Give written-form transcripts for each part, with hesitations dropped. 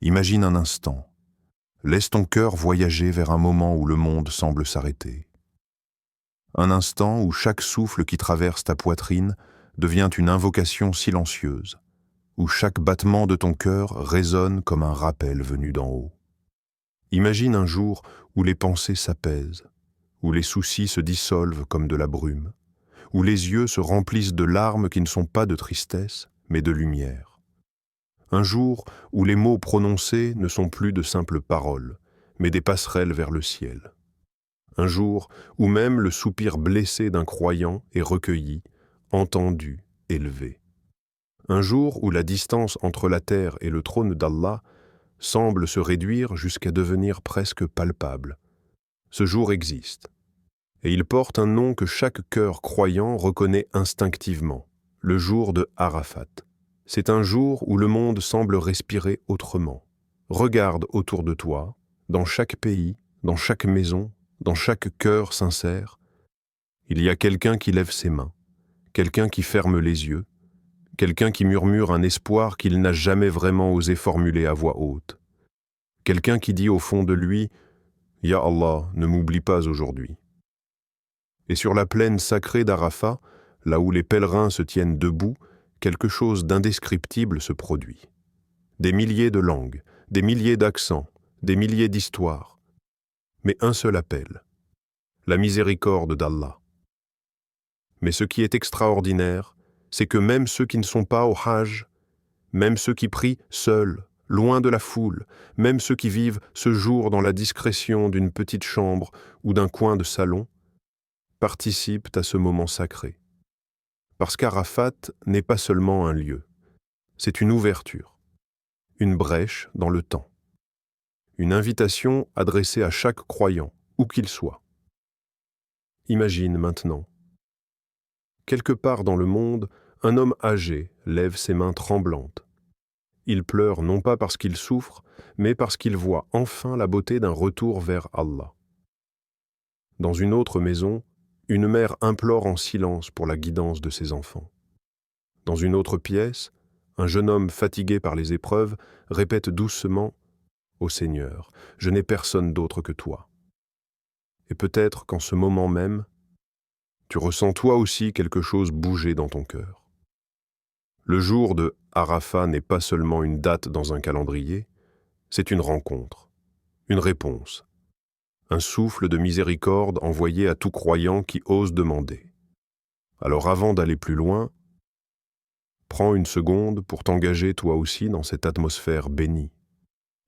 Imagine un instant. Laisse ton cœur voyager vers un moment où le monde semble s'arrêter. Un instant où chaque souffle qui traverse ta poitrine devient une invocation silencieuse, où chaque battement de ton cœur résonne comme un rappel venu d'en haut. Imagine un jour où les pensées s'apaisent, où les soucis se dissolvent comme de la brume, où les yeux se remplissent de larmes qui ne sont pas de tristesse, mais de lumière. Un jour où les mots prononcés ne sont plus de simples paroles, mais des passerelles vers le ciel. Un jour où même le soupir blessé d'un croyant est recueilli, entendu, élevé. Un jour où la distance entre la terre et le trône d'Allah semble se réduire jusqu'à devenir presque palpable. Ce jour existe, et il porte un nom que chaque cœur croyant reconnaît instinctivement, le jour de Arafat. C'est un jour où le monde semble respirer autrement. Regarde autour de toi, dans chaque pays, dans chaque maison, dans chaque cœur sincère, il y a quelqu'un qui lève ses mains, quelqu'un qui ferme les yeux, quelqu'un qui murmure un espoir qu'il n'a jamais vraiment osé formuler à voix haute, quelqu'un qui dit au fond de lui « Ya Allah, ne m'oublie pas aujourd'hui ». Et sur la plaine sacrée d'Arafat, là où les pèlerins se tiennent debout, quelque chose d'indescriptible se produit. Des milliers de langues, des milliers d'accents, des milliers d'histoires, mais un seul appel, la miséricorde d'Allah. Mais ce qui est extraordinaire, c'est que même ceux qui ne sont pas au Hajj, même ceux qui prient seuls, loin de la foule, même ceux qui vivent ce jour dans la discrétion d'une petite chambre ou d'un coin de salon, participent à ce moment sacré. Parce qu'Arafat n'est pas seulement un lieu, c'est une ouverture, une brèche dans le temps, une invitation adressée à chaque croyant, où qu'il soit. Imagine maintenant, quelque part dans le monde, un homme âgé lève ses mains tremblantes. Il pleure non pas parce qu'il souffre, mais parce qu'il voit enfin la beauté d'un retour vers Allah. Dans une autre maison, une mère implore en silence pour la guidance de ses enfants. Dans une autre pièce, un jeune homme fatigué par les épreuves répète doucement « Ô Seigneur, je n'ai personne d'autre que toi ». Et peut-être qu'en ce moment même, tu ressens toi aussi quelque chose bouger dans ton cœur. Le jour de Arafat n'est pas seulement une date dans un calendrier, c'est une rencontre, une réponse, un souffle de miséricorde envoyé à tout croyant qui ose demander. Alors avant d'aller plus loin, prends une seconde pour t'engager toi aussi dans cette atmosphère bénie.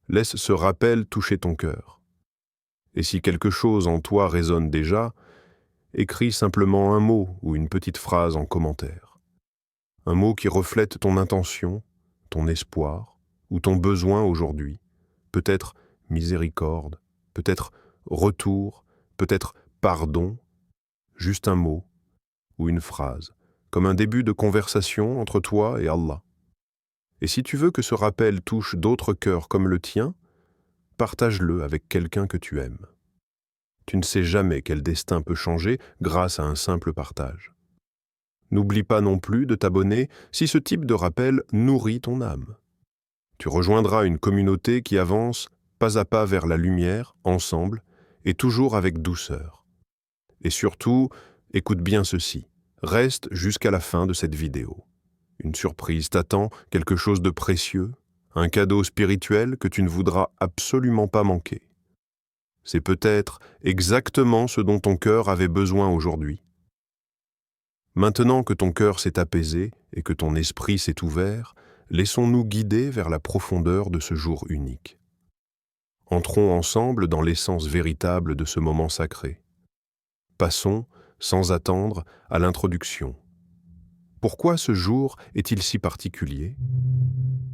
Laisse ce rappel toucher ton cœur. Et si quelque chose en toi résonne déjà, écris simplement un mot ou une petite phrase en commentaire. Un mot qui reflète ton intention, ton espoir ou ton besoin aujourd'hui. Peut-être miséricorde, peut-être retour, peut-être pardon. Juste un mot ou une phrase, comme un début de conversation entre toi et Allah. Et si tu veux que ce rappel touche d'autres cœurs comme le tien, partage-le avec quelqu'un que tu aimes. Tu ne sais jamais quel destin peut changer grâce à un simple partage. N'oublie pas non plus de t'abonner si ce type de rappel nourrit ton âme. Tu rejoindras une communauté qui avance pas à pas vers la lumière, ensemble, et toujours avec douceur. Et surtout, écoute bien ceci. Reste jusqu'à la fin de cette vidéo. Une surprise t'attend, quelque chose de précieux, un cadeau spirituel que tu ne voudras absolument pas manquer. C'est peut-être exactement ce dont ton cœur avait besoin aujourd'hui. Maintenant que ton cœur s'est apaisé et que ton esprit s'est ouvert, laissons-nous guider vers la profondeur de ce jour unique. Entrons ensemble dans l'essence véritable de ce moment sacré. Passons, sans attendre, à l'introduction. Pourquoi ce jour est-il si particulier ?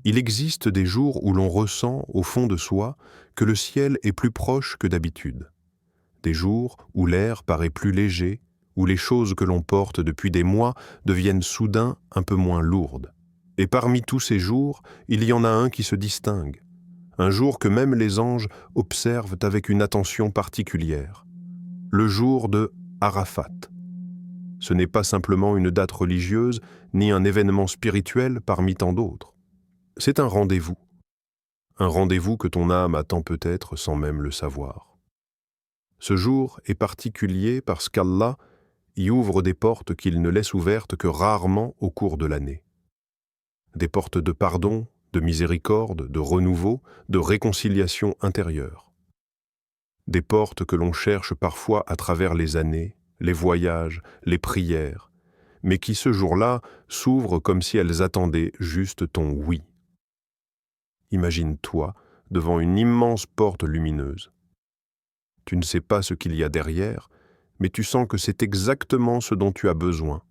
Il existe des jours où l'on ressent, au fond de soi, que le ciel est plus proche que d'habitude. Des jours où l'air paraît plus léger, où les choses que l'on porte depuis des mois deviennent soudain un peu moins lourdes. Et parmi tous ces jours, il y en a un qui se distingue. Un jour que même les anges observent avec une attention particulière. Le jour de Arafat. Ce n'est pas simplement une date religieuse, ni un événement spirituel parmi tant d'autres. C'est un rendez-vous. un rendez-vous que ton âme attend peut-être sans même le savoir. Ce jour est particulier parce qu'Allah y ouvre des portes qu'il ne laisse ouvertes que rarement au cours de l'année. Des portes de pardon, de miséricorde, de renouveau, de réconciliation intérieure. Des portes que l'on cherche parfois à travers les années, les voyages, les prières, mais qui ce jour-là s'ouvrent comme si elles attendaient juste ton oui. Imagine-toi devant une immense porte lumineuse. Tu ne sais pas ce qu'il y a derrière, mais tu sens que c'est exactement ce dont tu as besoin.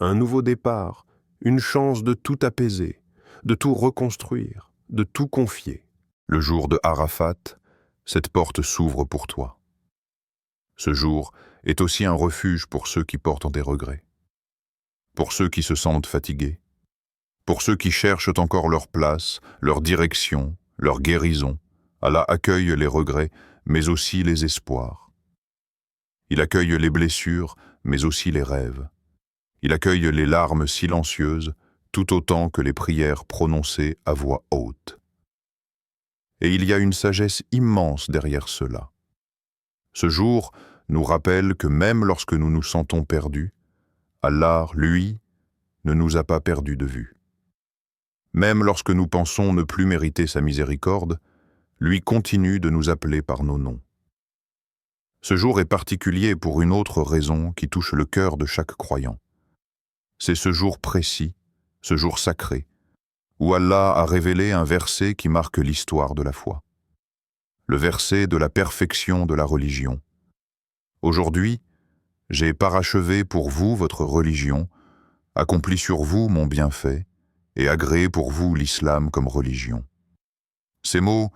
Un nouveau départ, une chance de tout apaiser, de tout reconstruire, de tout confier. Le jour de Arafat, cette porte s'ouvre pour toi. Ce jour est aussi un refuge pour ceux qui portent des regrets, pour ceux qui se sentent fatigués, pour ceux qui cherchent encore leur place, leur direction, leur guérison. Allah accueille les regrets, mais aussi les espoirs. Il accueille les blessures, mais aussi les rêves. Il accueille les larmes silencieuses, tout autant que les prières prononcées à voix haute. Et il y a une sagesse immense derrière cela. Ce jour nous rappelle que même lorsque nous nous sentons perdus, Allah, lui, ne nous a pas perdus de vue. Même lorsque nous pensons ne plus mériter sa miséricorde, lui continue de nous appeler par nos noms. Ce jour est particulier pour une autre raison qui touche le cœur de chaque croyant. C'est ce jour précis, ce jour sacré, où Allah a révélé un verset qui marque l'histoire de la foi. Le verset de la perfection de la religion. Aujourd'hui, j'ai parachevé pour vous votre religion, accompli sur vous mon bienfait, et agréé pour vous l'islam comme religion. Ces mots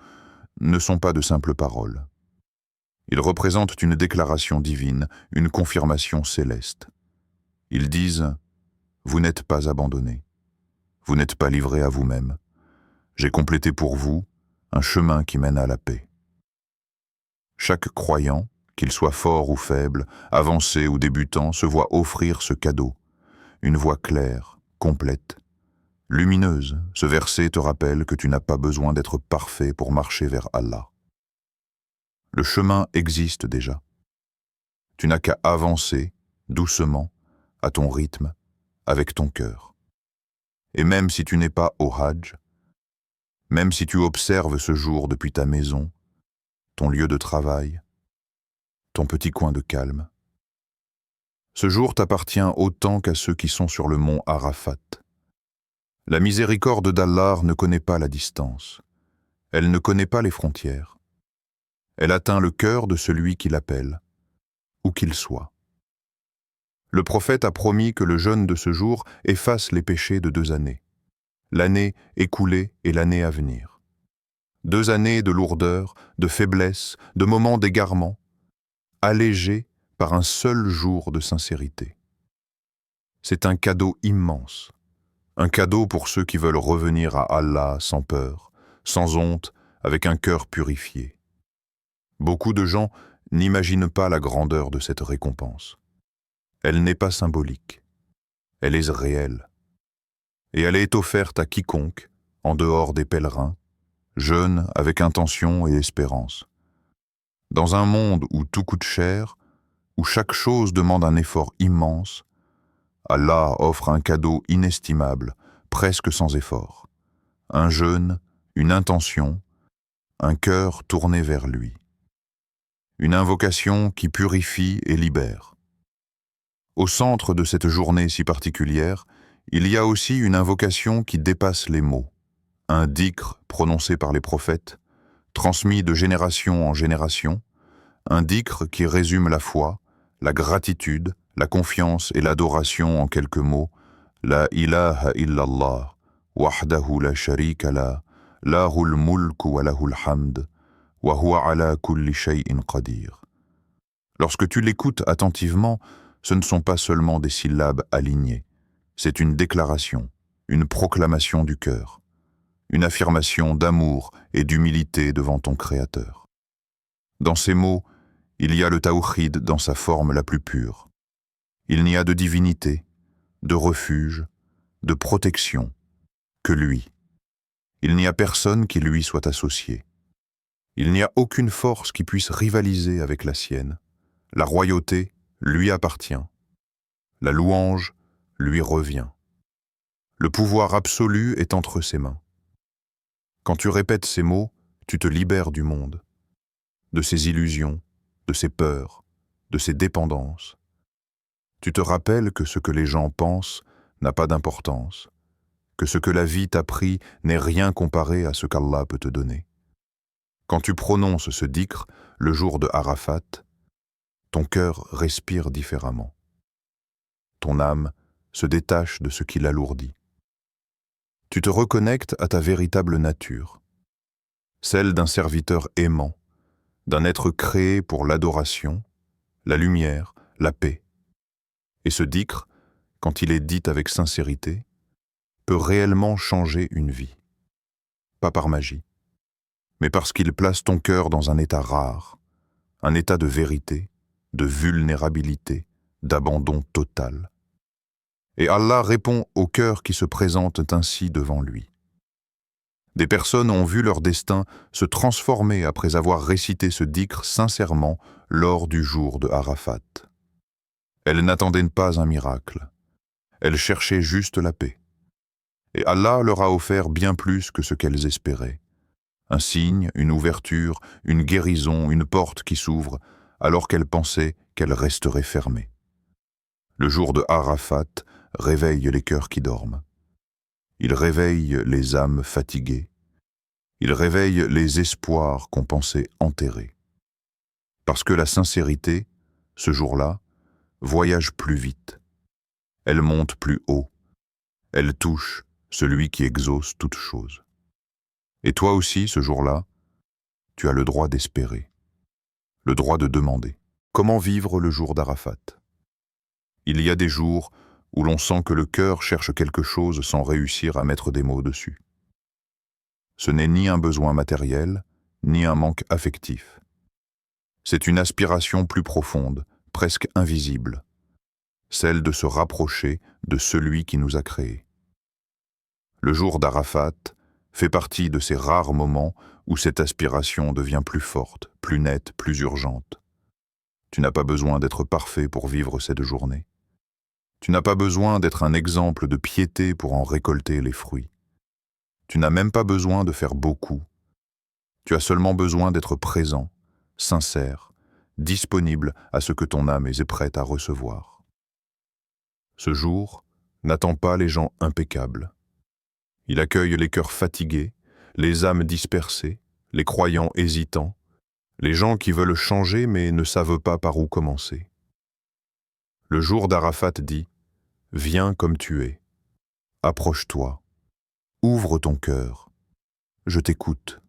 ne sont pas de simples paroles. Ils représentent une déclaration divine, une confirmation céleste. Ils disent « Vous n'êtes pas abandonnés, vous n'êtes pas livrés à vous-même. J'ai complété pour vous un chemin qui mène à la paix. » Chaque croyant, qu'il soit fort ou faible, avancé ou débutant, se voit offrir ce cadeau, une voie claire, complète, lumineuse. Ce verset te rappelle que tu n'as pas besoin d'être parfait pour marcher vers Allah. Le chemin existe déjà. Tu n'as qu'à avancer, doucement, à ton rythme, avec ton cœur. Et même si tu n'es pas au Hajj, même si tu observes ce jour depuis ta maison, ton lieu de travail, ton petit coin de calme, ce jour t'appartient autant qu'à ceux qui sont sur le mont Arafat. La miséricorde d'Allah ne connaît pas la distance. Elle ne connaît pas les frontières. Elle atteint le cœur de celui qui l'appelle, où qu'il soit. Le prophète a promis que le jeûne de ce jour efface les péchés de 2 années. L'année écoulée et l'année à venir. 2 années de lourdeur, de faiblesse, de moments d'égarement, allégées par un seul jour de sincérité. C'est un cadeau immense. Un cadeau pour ceux qui veulent revenir à Allah sans peur, sans honte, avec un cœur purifié. Beaucoup de gens n'imaginent pas la grandeur de cette récompense. Elle n'est pas symbolique. Elle est réelle. Et elle est offerte à quiconque, en dehors des pèlerins, jeûne avec intention et espérance. Dans un monde où tout coûte cher, où chaque chose demande un effort immense, Allah offre un cadeau inestimable, presque sans effort. Un jeûne, une intention, un cœur tourné vers lui. Une invocation qui purifie et libère. Au centre de cette journée si particulière, il y a aussi une invocation qui dépasse les mots. Un dhikr prononcé par les prophètes, transmis de génération en génération, un dhikr qui résume la foi, la gratitude, la confiance et l'adoration en quelques mots. La ilaha illallah, wahdahu la sharika la, lahul mulku wa lahul hamd, wa huwa ala kulli shay'in qadir. Lorsque tu l'écoutes attentivement, ce ne sont pas seulement des syllabes alignées, c'est une déclaration, une proclamation du cœur, une affirmation d'amour et d'humilité devant ton Créateur. Dans ces mots, il y a le tawhid dans sa forme la plus pure. Il n'y a de divinité, de refuge, de protection que lui. Il n'y a personne qui lui soit associé. Il n'y a aucune force qui puisse rivaliser avec la sienne. La royauté lui appartient. La louange lui revient. Le pouvoir absolu est entre ses mains. Quand tu répètes ces mots, tu te libères du monde, de ses illusions, de ses peurs, de ses dépendances. Tu te rappelles que ce que les gens pensent n'a pas d'importance, que ce que la vie t'a pris n'est rien comparé à ce qu'Allah peut te donner. Quand tu prononces ce dhikr, le jour de Arafat, ton cœur respire différemment. Ton âme se détache de ce qui l'alourdit. Tu te reconnectes à ta véritable nature, celle d'un serviteur aimant, d'un être créé pour l'adoration, la lumière, la paix. Et ce dhikr, quand il est dit avec sincérité, peut réellement changer une vie. Pas par magie, mais parce qu'il place ton cœur dans un état rare, un état de vérité, de vulnérabilité, d'abandon total. Et Allah répond aux cœurs qui se présentent ainsi devant lui. Des personnes ont vu leur destin se transformer après avoir récité ce dhikr sincèrement lors du jour de Arafat. Elles n'attendaient pas un miracle. Elles cherchaient juste la paix. Et Allah leur a offert bien plus que ce qu'elles espéraient. Un signe, une ouverture, une guérison, une porte qui s'ouvre, alors qu'elles pensaient qu'elle resterait fermée. Le jour de Arafat réveille les cœurs qui dorment. Il réveille les âmes fatiguées. Il réveille les espoirs qu'on pensait enterrés. Parce que la sincérité, ce jour-là, voyage plus vite. Elle monte plus haut. Elle touche celui qui exauce toutes choses. Et toi aussi, ce jour-là, tu as le droit d'espérer, le droit de demander. Comment vivre le jour d'Arafat? Il y a des jours où l'on sent que le cœur cherche quelque chose sans réussir à mettre des mots dessus. Ce n'est ni un besoin matériel, ni un manque affectif. C'est une aspiration plus profonde, presque invisible, celle de se rapprocher de celui qui nous a créés. Le jour d'Arafat fait partie de ces rares moments où cette aspiration devient plus forte, plus nette, plus urgente. Tu n'as pas besoin d'être parfait pour vivre cette journée. Tu n'as pas besoin d'être un exemple de piété pour en récolter les fruits. Tu n'as même pas besoin de faire beaucoup. Tu as seulement besoin d'être présent, sincère, disponible à ce que ton âme est prête à recevoir. Ce jour, n'attends pas les gens impeccables. Il accueille les cœurs fatigués, les âmes dispersées, les croyants hésitants, les gens qui veulent changer mais ne savent pas par où commencer. Le jour d'Arafat dit « Viens comme tu es, approche-toi, ouvre ton cœur, je t'écoute ».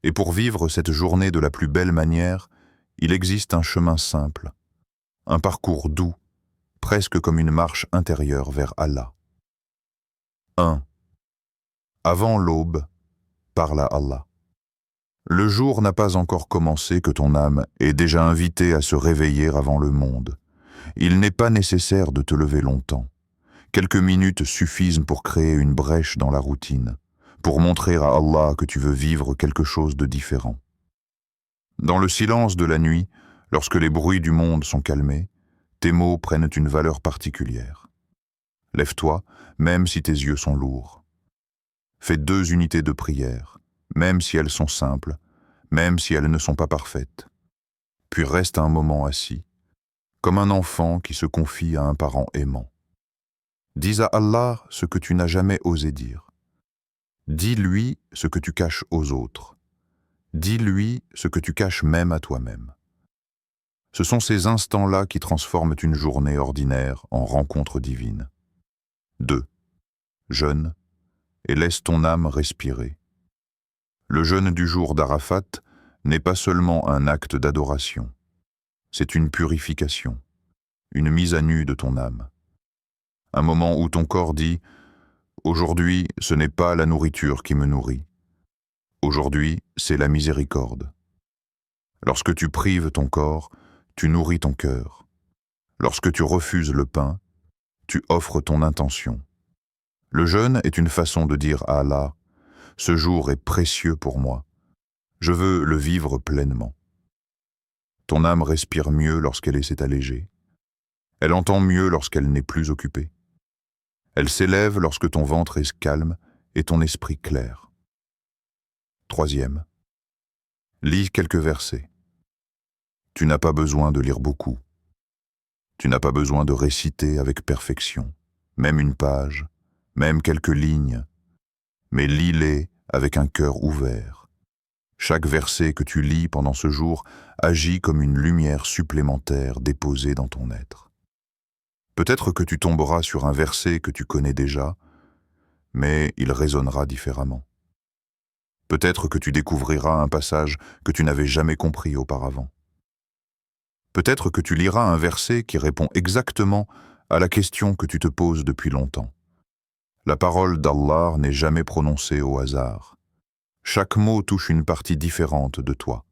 Et pour vivre cette journée de la plus belle manière, il existe un chemin simple, un parcours doux, presque comme une marche intérieure vers Allah. 1. Avant l'aube, parle à Allah. Le jour n'a pas encore commencé que ton âme est déjà invitée à se réveiller avant le monde. Il n'est pas nécessaire de te lever longtemps. Quelques minutes suffisent pour créer une brèche dans la routine, pour montrer à Allah que tu veux vivre quelque chose de différent. Dans le silence de la nuit, lorsque les bruits du monde sont calmés, tes mots prennent une valeur particulière. Lève-toi, même si tes yeux sont lourds. Fais 2 unités de prière, même si elles sont simples, même si elles ne sont pas parfaites. Puis reste un moment assis, comme un enfant qui se confie à un parent aimant. Dis à Allah ce que tu n'as jamais osé dire. Dis-lui ce que tu caches aux autres. Dis-lui ce que tu caches même à toi-même. Ce sont ces instants-là qui transforment une journée ordinaire en rencontre divine. 2. Jeûne et laisse ton âme respirer. Le jeûne du jour d'Arafat n'est pas seulement un acte d'adoration. C'est une purification, une mise à nu de ton âme. Un moment où ton corps dit « Aujourd'hui, ce n'est pas la nourriture qui me nourrit. Aujourd'hui, c'est la miséricorde. » Lorsque tu prives ton corps, tu nourris ton cœur. Lorsque tu refuses le pain, tu offres ton intention. Le jeûne est une façon de dire à Allah ce jour est précieux pour moi. Je veux le vivre pleinement. Ton âme respire mieux lorsqu'elle s'est allégée. Elle entend mieux lorsqu'elle n'est plus occupée. Elle s'élève lorsque ton ventre est calme et ton esprit clair. Troisième, lis quelques versets. Tu n'as pas besoin de lire beaucoup. Tu n'as pas besoin de réciter avec perfection, même une page, même quelques lignes, mais lis-les avec un cœur ouvert. Chaque verset que tu lis pendant ce jour agit comme une lumière supplémentaire déposée dans ton être. Peut-être que tu tomberas sur un verset que tu connais déjà, mais il résonnera différemment. Peut-être que tu découvriras un passage que tu n'avais jamais compris auparavant. Peut-être que tu liras un verset qui répond exactement à la question que tu te poses depuis longtemps. La parole d'Allah n'est jamais prononcée au hasard. Chaque mot touche une partie différente de toi.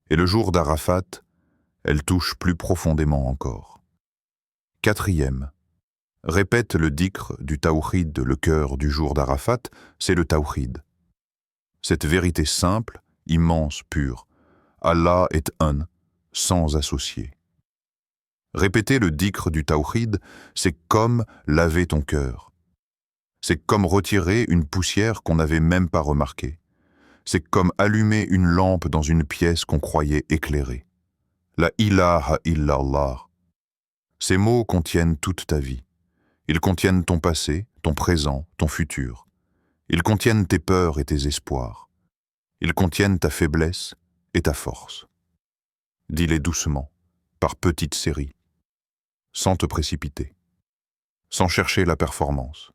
Et le jour d'Arafat, elle touche plus profondément encore. Quatrième, répète le dhikr du tawhid, le cœur du jour d'Arafat, c'est le tawhid. Cette vérité simple, immense, pure. Allah est un, sans associé. Répéter le dhikr du tawhid, c'est comme laver ton cœur. C'est comme retirer une poussière qu'on n'avait même pas remarquée. C'est comme allumer une lampe dans une pièce qu'on croyait éclairée. La ilaha illallah. Ces mots contiennent toute ta vie. Ils contiennent ton passé, ton présent, ton futur. Ils contiennent tes peurs et tes espoirs. Ils contiennent ta faiblesse et ta force. Dis-les doucement, par petites séries, sans te précipiter, sans chercher la performance.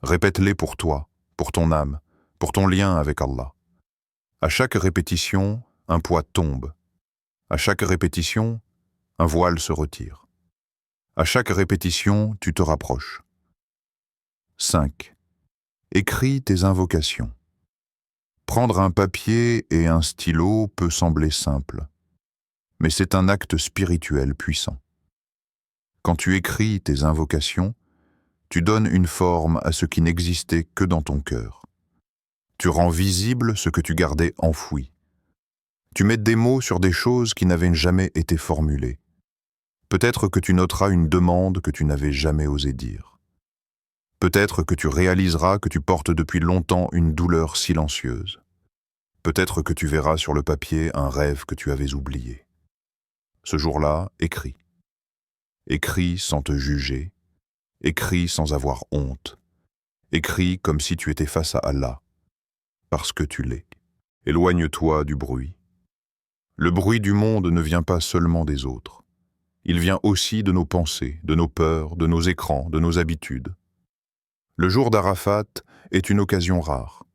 Répète-les pour toi, pour ton âme, pour ton lien avec Allah. À chaque répétition, un poids tombe. À chaque répétition, un voile se retire. À chaque répétition, tu te rapproches. 5. Écris tes invocations. Prendre un papier et un stylo peut sembler simple, mais c'est un acte spirituel puissant. Quand tu écris tes invocations, tu donnes une forme à ce qui n'existait que dans ton cœur. Tu rends visible ce que tu gardais enfoui. Tu mets des mots sur des choses qui n'avaient jamais été formulées. Peut-être que tu noteras une demande que tu n'avais jamais osé dire. Peut-être que tu réaliseras que tu portes depuis longtemps une douleur silencieuse. Peut-être que tu verras sur le papier un rêve que tu avais oublié. Ce jour-là, écris. Écris sans te juger. Écris sans avoir honte. Écris comme si tu étais face à Allah, parce que tu l'es. Éloigne-toi du bruit. Le bruit du monde ne vient pas seulement des autres. Il vient aussi de nos pensées, de nos peurs, de nos écrans, de nos habitudes. Le jour d'Arafat est une occasion rare.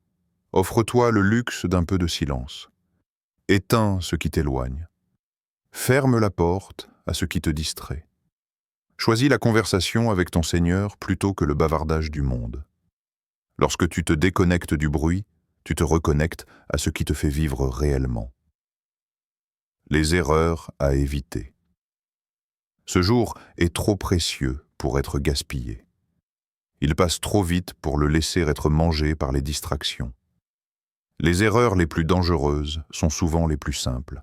Offre-toi le luxe d'un peu de silence. Éteins ce qui t'éloigne. Ferme la porte à ce qui te distrait. Choisis la conversation avec ton Seigneur plutôt que le bavardage du monde. Lorsque tu te déconnectes du bruit, tu te reconnectes à ce qui te fait vivre réellement. Les erreurs à éviter. Ce jour est trop précieux pour être gaspillé. Il passe trop vite pour le laisser être mangé par les distractions. Les erreurs les plus dangereuses sont souvent les plus simples.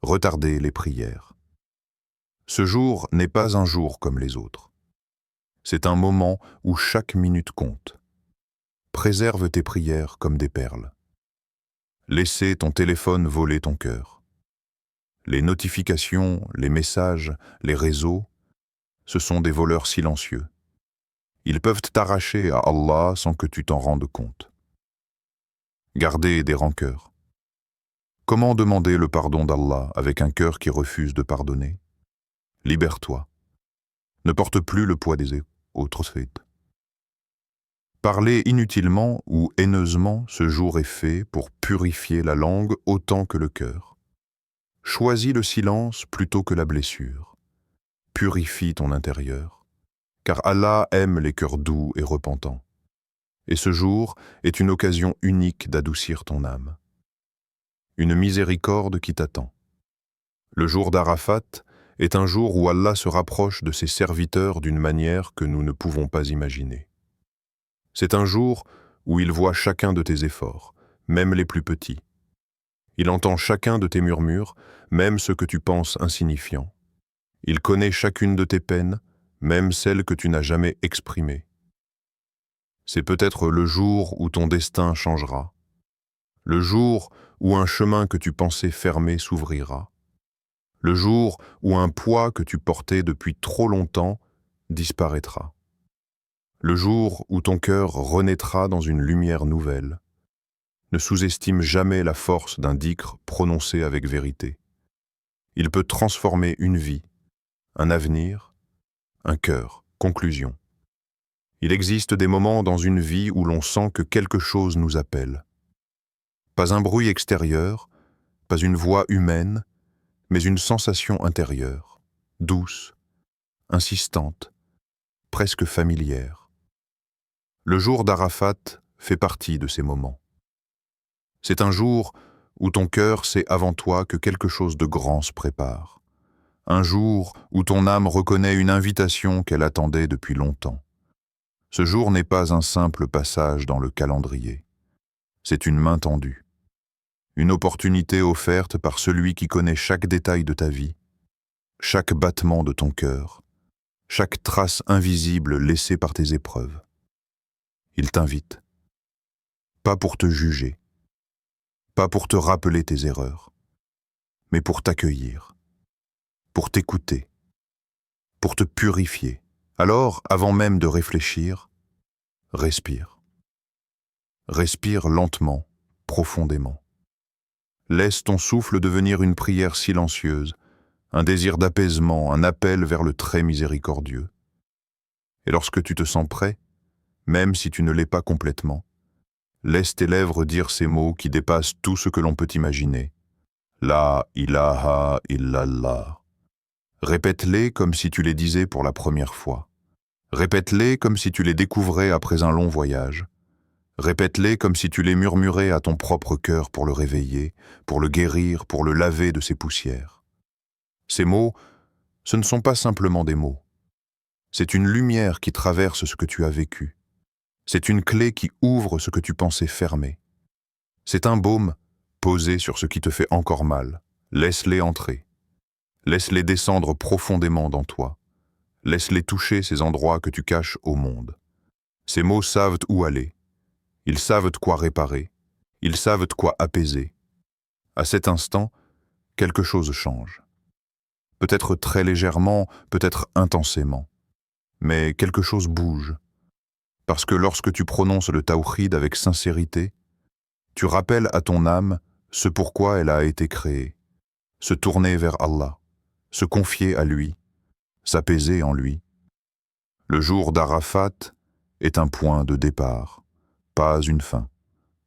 Retarder les prières. Ce jour n'est pas un jour comme les autres. C'est un moment où chaque minute compte. Préserve tes prières comme des perles. Laissez ton téléphone voler ton cœur. Les notifications, les messages, les réseaux, ce sont des voleurs silencieux. Ils peuvent t'arracher à Allah sans que tu t'en rendes compte. Garder des rancœurs. Comment demander le pardon d'Allah avec un cœur qui refuse de pardonner? Libère-toi. Ne porte plus le poids des autres faits. Parler inutilement ou haineusement ce jour est fait pour purifier la langue autant que le cœur. Choisis le silence plutôt que la blessure. Purifie ton intérieur, car Allah aime les cœurs doux et repentants. Et ce jour est une occasion unique d'adoucir ton âme. Une miséricorde qui t'attend. Le jour d'Arafat est un jour où Allah se rapproche de ses serviteurs d'une manière que nous ne pouvons pas imaginer. C'est un jour où il voit chacun de tes efforts, même les plus petits. Il entend chacun de tes murmures, même ceux que tu penses insignifiants. Il connaît chacune de tes peines, même celles que tu n'as jamais exprimées. C'est peut-être le jour où ton destin changera, le jour où un chemin que tu pensais fermé s'ouvrira, le jour où un poids que tu portais depuis trop longtemps disparaîtra, le jour où ton cœur renaîtra dans une lumière nouvelle. Ne sous-estime jamais la force d'un dhikr prononcé avec vérité. Il peut transformer une vie, un avenir, un cœur. Conclusion. Il existe des moments dans une vie où l'on sent que quelque chose nous appelle. Pas un bruit extérieur, pas une voix humaine, mais une sensation intérieure, douce, insistante, presque familière. Le jour d'Arafat fait partie de ces moments. C'est un jour où ton cœur sait avant toi que quelque chose de grand se prépare. Un jour où ton âme reconnaît une invitation qu'elle attendait depuis longtemps. Ce jour n'est pas un simple passage dans le calendrier. C'est une main tendue. Une opportunité offerte par celui qui connaît chaque détail de ta vie, chaque battement de ton cœur, chaque trace invisible laissée par tes épreuves. Il t'invite. Pas pour te juger, pas pour te rappeler tes erreurs, mais pour t'accueillir, pour t'écouter, pour te purifier. Alors, avant même de réfléchir, respire. Respire lentement, profondément. Laisse ton souffle devenir une prière silencieuse, un désir d'apaisement, un appel vers le très miséricordieux. Et lorsque tu te sens prêt, même si tu ne l'es pas complètement, laisse tes lèvres dire ces mots qui dépassent tout ce que l'on peut imaginer. La ilaha illallah. Répète-les comme si tu les disais pour la première fois. Répète-les comme si tu les découvrais après un long voyage. Répète-les comme si tu les murmurais à ton propre cœur pour le réveiller, pour le guérir, pour le laver de ses poussières. Ces mots, ce ne sont pas simplement des mots. C'est une lumière qui traverse ce que tu as vécu. C'est une clé qui ouvre ce que tu pensais fermé. C'est un baume posé sur ce qui te fait encore mal. Laisse-les entrer. Laisse-les descendre profondément dans toi. Laisse-les toucher ces endroits que tu caches au monde. Ces mots savent où aller. Ils savent de quoi réparer. Ils savent de quoi apaiser. À cet instant, quelque chose change. Peut-être très légèrement, peut-être intensément. Mais quelque chose bouge. Parce que lorsque tu prononces le tawhid avec sincérité, tu rappelles à ton âme ce pourquoi elle a été créée. Se tourner vers Allah, se confier à lui, s'apaiser en lui. Le jour d'Arafat est un point de départ, pas une fin,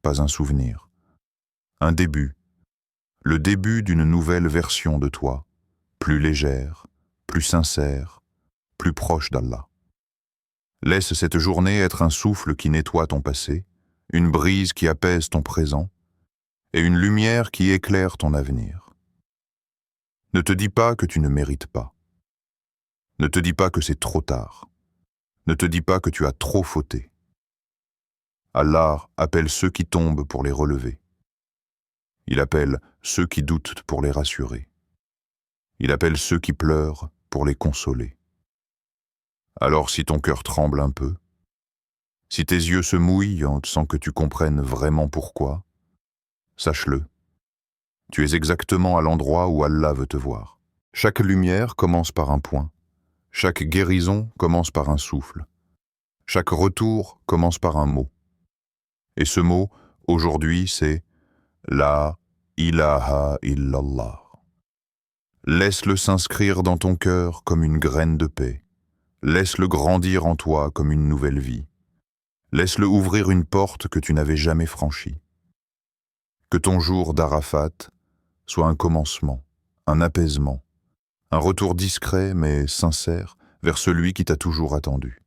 pas un souvenir. Un début, le début d'une nouvelle version de toi, plus légère, plus sincère, plus proche d'Allah. Laisse cette journée être un souffle qui nettoie ton passé, une brise qui apaise ton présent, et une lumière qui éclaire ton avenir. Ne te dis pas que tu ne mérites pas. Ne te dis pas que c'est trop tard. Ne te dis pas que tu as trop fauté. Allah appelle ceux qui tombent pour les relever. Il appelle ceux qui doutent pour les rassurer. Il appelle ceux qui pleurent pour les consoler. Alors si ton cœur tremble un peu, si tes yeux se mouillent sans que tu comprennes vraiment pourquoi, sache-le. Tu es exactement à l'endroit où Allah veut te voir. Chaque lumière commence par un point. Chaque guérison commence par un souffle. Chaque retour commence par un mot. Et ce mot, aujourd'hui, c'est La ilaha illallah. Laisse-le s'inscrire dans ton cœur comme une graine de paix. Laisse-le grandir en toi comme une nouvelle vie. Laisse-le ouvrir une porte que tu n'avais jamais franchie. Que ton jour d'Arafat soit un commencement, un apaisement, un retour discret mais sincère vers celui qui t'a toujours attendu.